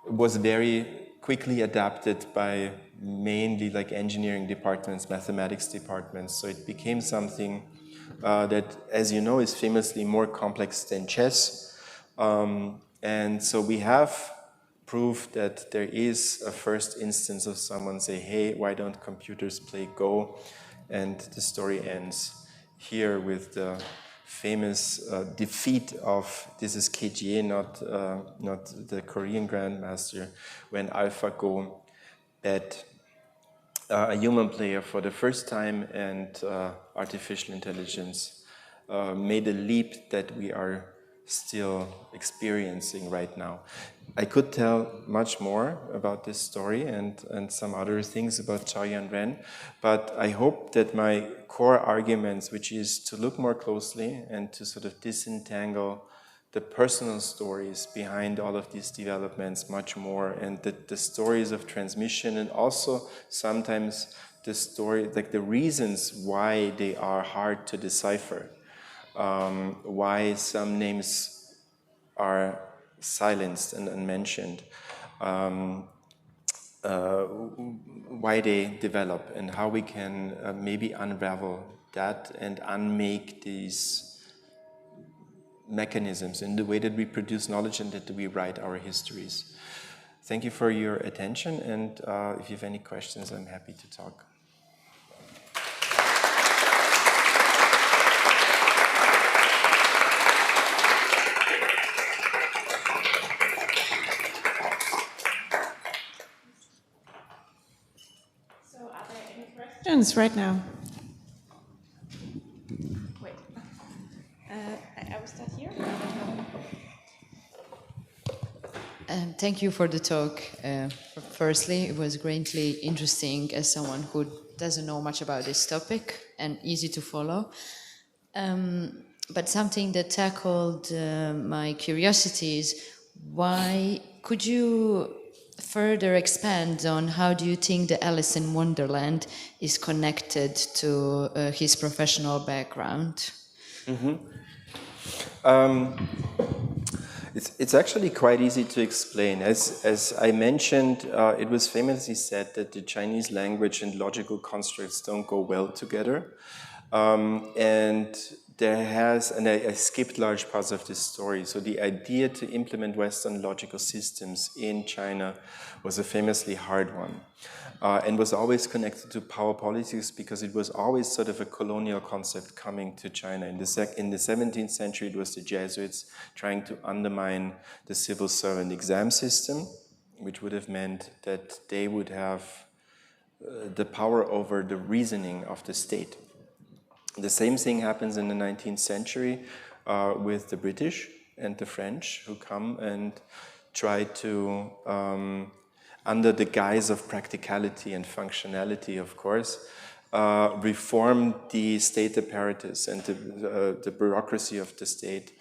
was very quickly adapted by mainly like engineering departments, mathematics departments. So it became something that, as you know, is famously more complex than chess. And so we have proof that there is a first instance of someone say, hey, why don't computers play Go? And the story ends here with the famous defeat of, this is KGA, not the Korean grandmaster, when AlphaGo bet a human player for the first time, and artificial intelligence made a leap that we are still experiencing right now. I could tell much more about this story and some other things about Chaoyan Ren, but I hope that my core arguments, which is to look more closely and to sort of disentangle the personal stories behind all of these developments much more, and the stories of transmission, and also sometimes the story, like the reasons why they are hard to decipher, why some names are silenced and unmentioned, why they develop, and how we can maybe unravel that and unmake these mechanisms in the way that we produce knowledge and that we write our histories. Thank you for your attention, and if you have any questions, I'm happy to talk. So are there any questions right now? Wait. I will start here. Thank you for the talk. Firstly, it was greatly interesting as someone who doesn't know much about this topic and easy to follow. But something that tackled my curiosity is why could you further expand on how do you think the Alice in Wonderland is connected to his professional background? Mm-hmm. It's actually quite easy to explain. As I mentioned, it was famously said that the Chinese language and logical constructs don't go well together. And I skipped large parts of this story. So the idea to implement Western logical systems in China was a famously hard one. And was always connected to power politics, because it was always sort of a colonial concept coming to China. In the 17th century, it was the Jesuits trying to undermine the civil servant exam system, which would have meant that they would have the power over the reasoning of the state. The same thing happens in the 19th century with the British and the French, who come and try to under the guise of practicality and functionality, of course, reform the state apparatus and the bureaucracy of the state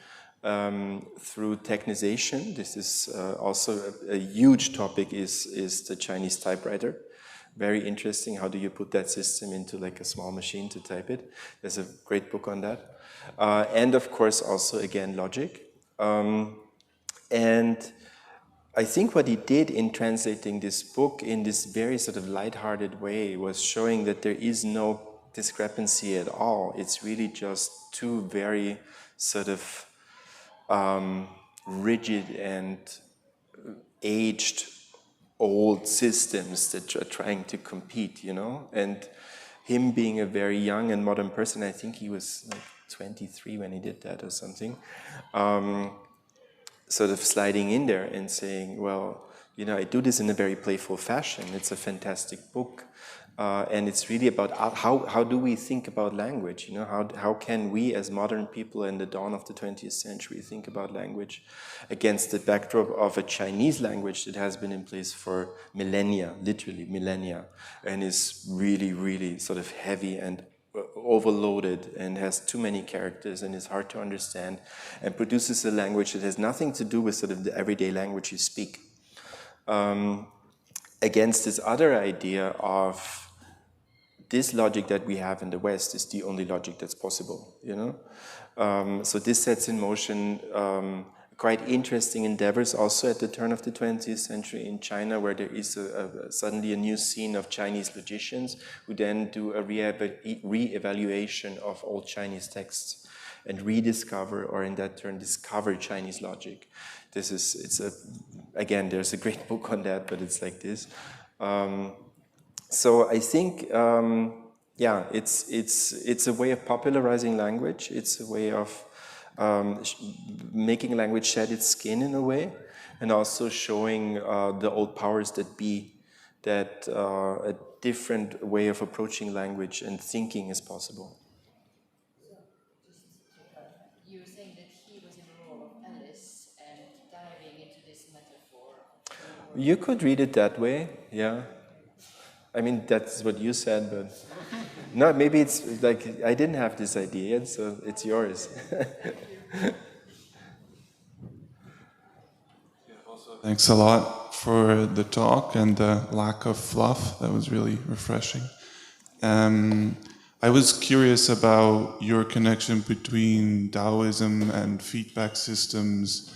through technization. This is also a huge topic, is the Chinese typewriter. Very interesting. How do you put that system into like a small machine to type it? There's a great book on that. And of course, also again, logic. And I think what he did in translating this book in this very sort of lighthearted way was showing that there is no discrepancy at all. It's really just two very sort of rigid and aged old systems that are trying to compete, you know? And him being a very young and modern person, I think he was like 23 when he did that or something, sort of sliding in there and saying, well, you know, I do this in a very playful fashion. It's a fantastic book. And it's really about how do we think about language? You know, how can we as modern people in the dawn of the 20th century think about language against the backdrop of a Chinese language that has been in place for millennia, literally millennia, and is really, really sort of heavy and overloaded and has too many characters and is hard to understand, and produces a language that has nothing to do with sort of the everyday language you speak. Against this other idea of this logic that we have in the West is the only logic that's possible, you know? So this sets in motion a quite interesting endeavors also at the turn of the 20th century in China, where there is suddenly a new scene of Chinese logicians who then do a re-evaluation of old Chinese texts and rediscover, or in that turn, discover Chinese logic. Again, there's a great book on that, but it's like this. So I think, yeah, it's a way of popularizing language. It's a way of making language shed its skin in a way, and also showing the old powers that be that a different way of approaching language and thinking is possible. You were saying that he was in the role of Alice and diving into this metaphor. You could read it that way, yeah. I mean, that's what you said, but no, maybe it's like I didn't have this idea yet, so it's yours. Thanks a lot for the talk and the lack of fluff. That was really refreshing. I was curious about your connection between Taoism and feedback systems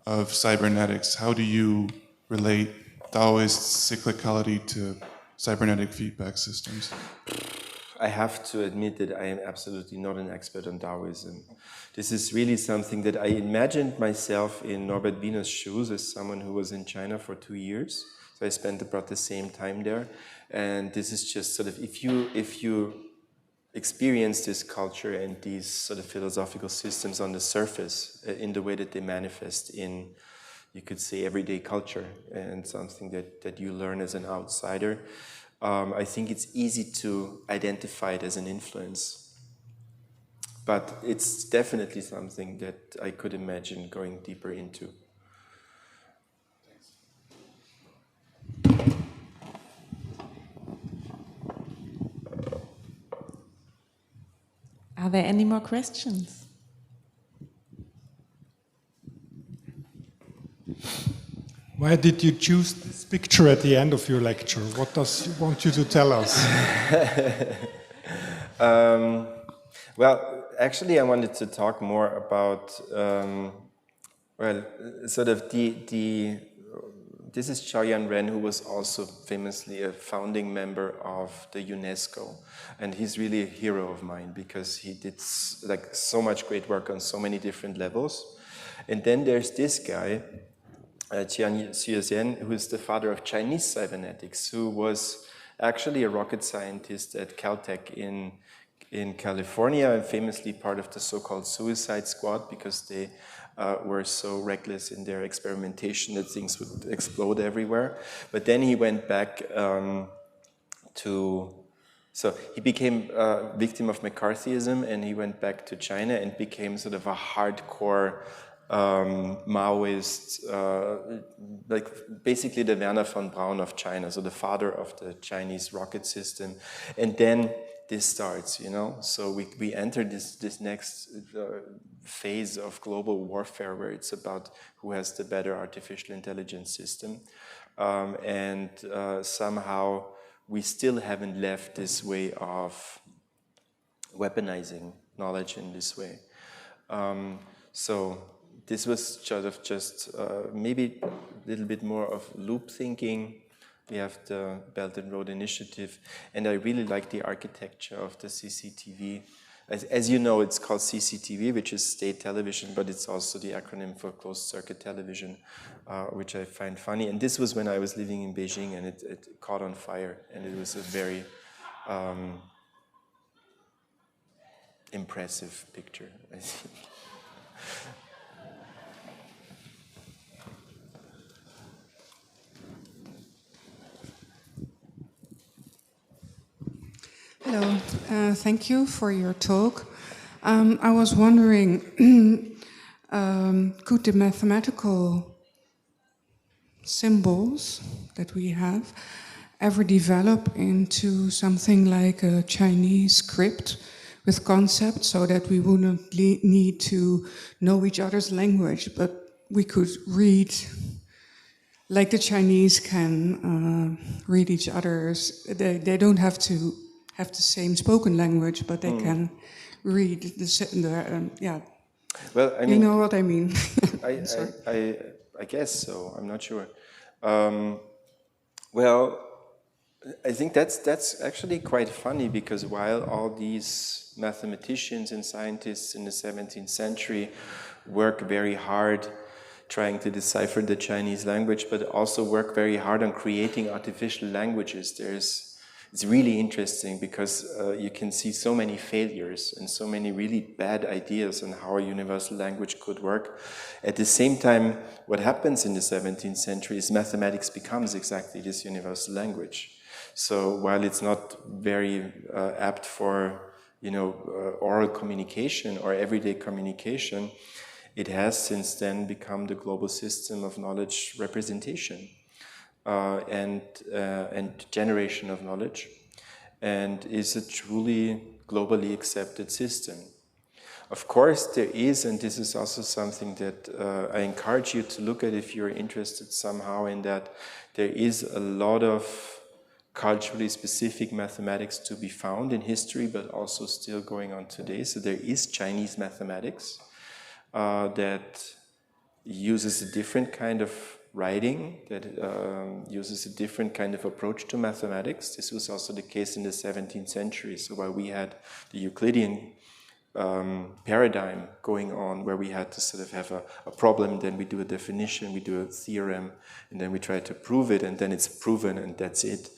of cybernetics. How do you relate Taoist cyclicality to cybernetic feedback systems? I have to admit that I am absolutely not an expert on Taoism. This is really something that I imagined myself in Norbert Wiener's shoes as someone who was in China for 2 years. So I spent about the same time there. And this is just sort of, if you experience this culture and these sort of philosophical systems on the surface in the way that they manifest in, you could say, everyday culture and something that you learn as an outsider, I think it's easy to identify it as an influence. But it's definitely something that I could imagine going deeper into. Are there any more questions? Why did you choose this picture at the end of your lecture? What does he want you to tell us? Well, actually, I wanted to talk more about, sort of this is Zhao Yanren, who was also famously a founding member of the UNESCO. And he's really a hero of mine because he did like so much great work on so many different levels. And then there's this guy, Jian Xuezhen, who is the father of Chinese cybernetics, who was actually a rocket scientist at Caltech in California, and famously part of the so-called Suicide Squad because they were so reckless in their experimentation that things would explode everywhere. But then he went back so he became a victim of McCarthyism, and he went back to China and became sort of a hardcore Maoist, like basically the Werner von Braun of China, so the father of the Chinese rocket system. And then this starts, you know. So we enter this next phase of global warfare where it's about who has the better artificial intelligence system. And somehow we still haven't left this way of weaponizing knowledge in this way. So this was sort of just maybe a little bit more of loop thinking. We have the Belt and Road Initiative, and I really like the architecture of the CCTV. As you know, it's called CCTV, which is state television, but it's also the acronym for closed circuit television, which I find funny. And this was when I was living in Beijing, and it caught on fire, and it was a very impressive picture, I think. Hello, thank you for your talk. I was wondering, could the mathematical symbols that we have ever develop into something like a Chinese script with concepts so that we wouldn't need to know each other's language, but we could read like the Chinese can read each other's. They don't have to have the same spoken language, but they can read Well, I You mean, know what I mean? I, Sorry. I guess so. I'm not sure. Well, I think that's actually quite funny, because while all these mathematicians and scientists in the 17th century work very hard trying to decipher the Chinese language, but also work very hard on creating artificial languages, it's really interesting, because you can see so many failures and so many really bad ideas on how a universal language could work. At the same time, what happens in the 17th century is mathematics becomes exactly this universal language. So while it's not very apt for, oral communication or everyday communication, it has since then become the global system of knowledge representation and generation of knowledge, and is a truly globally accepted system. Of course, there is, and this is also something that I encourage you to look at if you're interested somehow in that, there is a lot of culturally specific mathematics to be found in history, but also still going on today. So there is Chinese mathematics that uses a different kind of writing, that uses a different kind of approach to mathematics. This was also the case in the 17th century. So while we had the Euclidean paradigm going on, where we had to sort of have a problem, then we do a definition, we do a theorem, and then we try to prove it, and then it's proven, and that's it.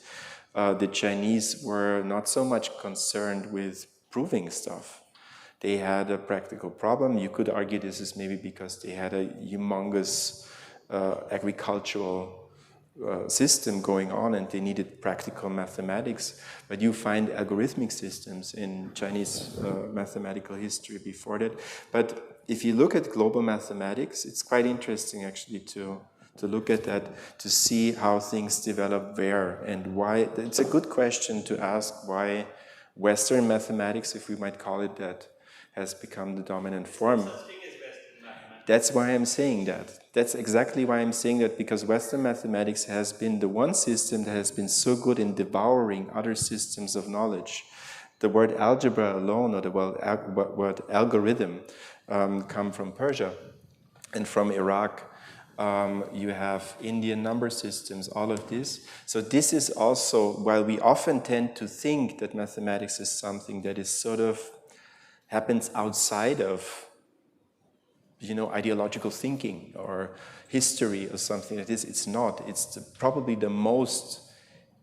The Chinese were not so much concerned with proving stuff. They had a practical problem. You could argue this is maybe because they had a humongous agricultural system going on, and they needed practical mathematics. But you find algorithmic systems in Chinese mathematical history before that. But if you look at global mathematics, it's quite interesting actually to look at that, to see how things develop there and why. It's a good question to ask why Western mathematics, if we might call it that, has become the dominant form. That's why I'm saying that. That's exactly why I'm saying that, because Western mathematics has been the one system that has been so good in devouring other systems of knowledge. The word algebra alone, or the word algorithm, come from Persia and from Iraq. You have Indian number systems, all of this. So this is also, while we often tend to think that mathematics is something that is sort of happens outside of ideological thinking or history or something like this. It's not. It's probably the most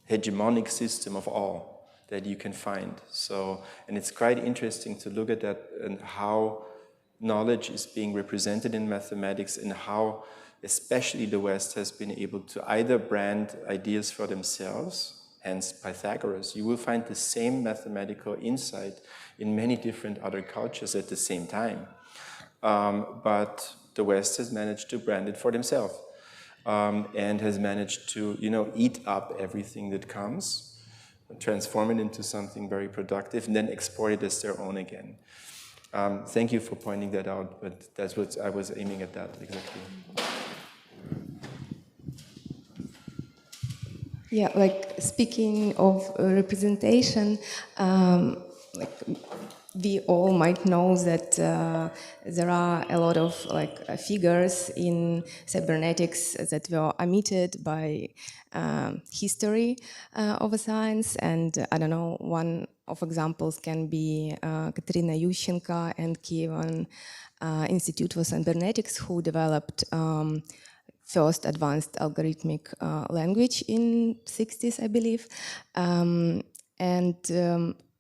hegemonic system of all that you can find. So, and it's quite interesting to look at that and how knowledge is being represented in mathematics, and how especially the West has been able to either brand ideas for themselves, hence Pythagoras. You will find the same mathematical insight in many different other cultures at the same time. But the West has managed to brand it for themselves and has managed to, eat up everything that comes, transform it into something very productive, and then export it as their own again. Thank you for pointing that out, but that's what I was aiming at, that exactly. Yeah, like speaking of representation, we all might know that there are a lot of figures in cybernetics that were omitted by history of a science, and I don't know, one of examples can be Katerina Yushchenko and Kievan Institute for Cybernetics, who developed first advanced algorithmic language in 60s, I believe.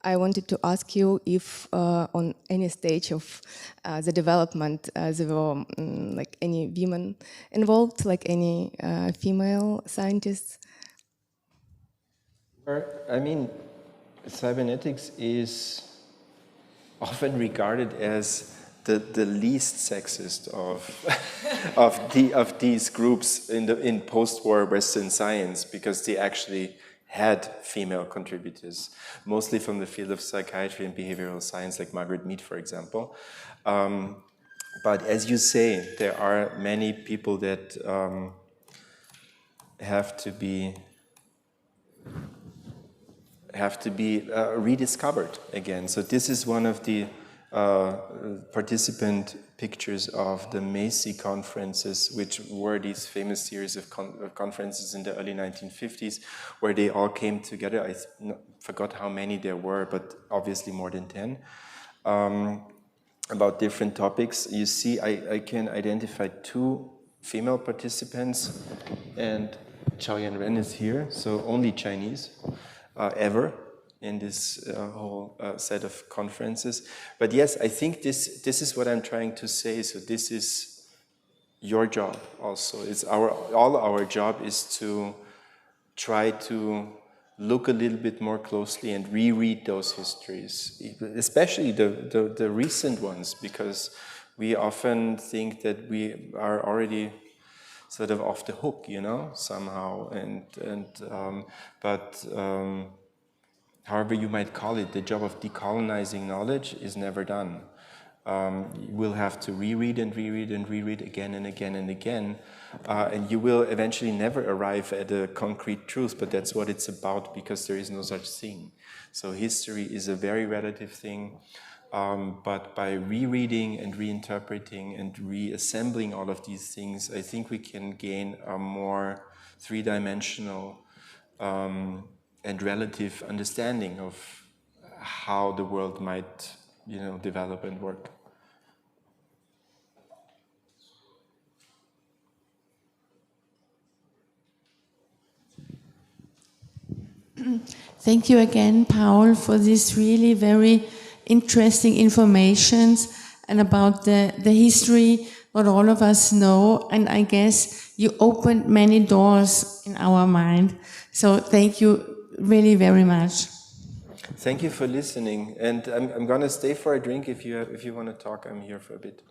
I wanted to ask you if on any stage of the development there were any women involved, like any female scientists? I mean, cybernetics is often regarded as the least sexist of these groups in post-war Western science, because they actually had female contributors, mostly from the field of psychiatry and behavioral science, like Margaret Mead, for example. But as you say, there are many people that have to be rediscovered again. So this is one of the participant pictures of the Macy conferences, which were these famous series of conferences in the early 1950s, where they all came together. I forgot how many there were, but obviously more than 10, about different topics. You see, I can identify 2 female participants, and Chao Yan-ren is here, so only Chinese ever in this whole set of conferences. But yes, I think this is what I'm trying to say. So this is your job also. It's all our job is to try to look a little bit more closely and reread those histories, especially the recent ones, because we often think that we are already sort of off the hook, you know, somehow. However you might call it, the job of decolonizing knowledge is never done. You will have to reread and reread and reread again and again and again, and you will eventually never arrive at a concrete truth, but that's what it's about, because there is no such thing. So history is a very relative thing, but by rereading and reinterpreting and reassembling all of these things, I think we can gain a more three-dimensional and relative understanding of how the world might, you know, develop and work. Thank you again, Paul, for this really very interesting informations and about the history what all of us know, and I guess you opened many doors in our mind. So thank you really very much. Thank you for listening, and I'm gonna stay for a drink if you want to talk. I'm here for a bit.